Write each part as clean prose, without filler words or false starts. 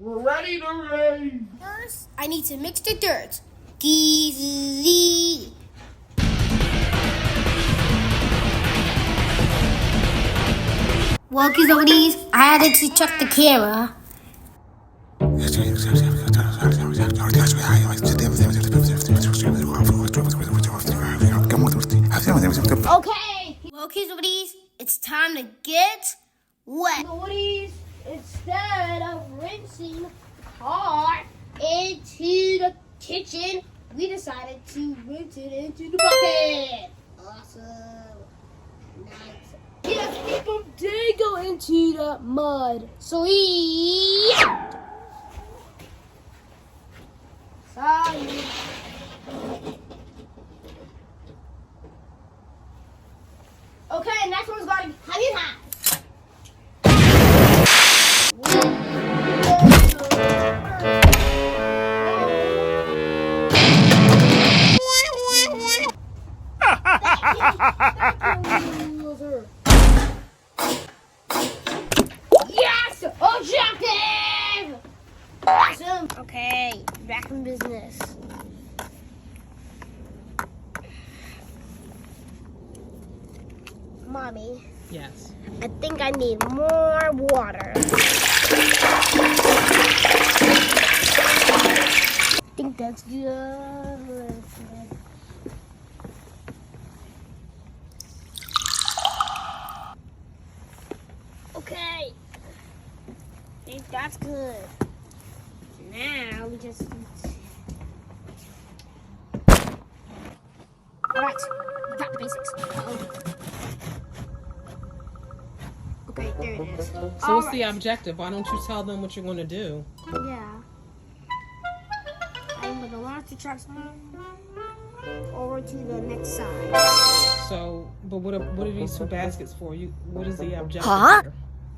We're ready to race. First, I need to mix the dirt. Easy. Walkies oldies, I had to check the camera. Okay, Walkies oldies, it's time to get wet. Oldies, instead of rinsing the car into the kitchen, we decided to rinse it into the bucket. Awesome. Nice. Yes, people did go into the mud. Sweet. Sorry. Okay, next one's got to be Honey High. Yes! Objective! Awesome. Okay, back in business. Mommy. Yes. I think I need more water. I think that's good. Okay. I think that's good. Now we just... Alright, we got the basics. Okay, there it is. So what's the objective? Why don't you tell them what you're going to do? Yeah. I'm going to launch the trucks over to the next side. So, but what are these two baskets for? What is the objective here?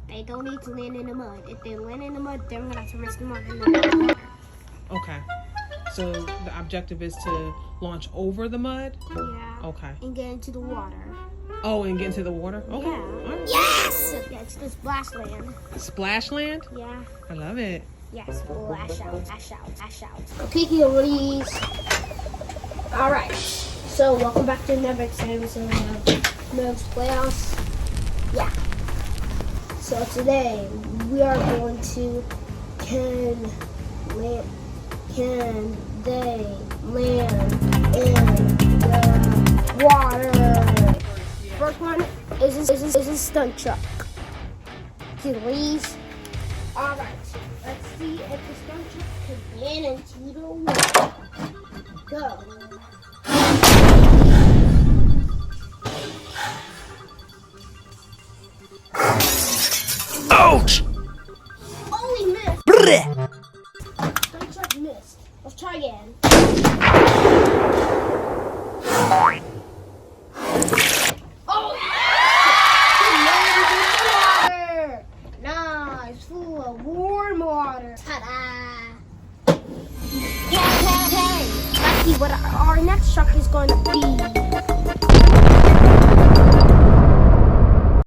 They don't need to land in the mud. If they land in the mud, they're going to have to rinse the mud in the water. Okay. So the objective is to launch over the mud? Yeah. Okay. And get into the water. Oh, and get into the water? Okay. Yeah. All right. Yes! Yeah, it's the splash land. Splash land? Yeah. I love it. Yes, splash out, splash out, splash out. Okay, kitties. Alright. So, welcome back to Maverick's episode of Maverick's Playhouse. Yeah. So, today, we are going to Can they land in the water? First one is a stunt truck. Kitties. Alright, let's see if the stunt truck can land into the water. Go.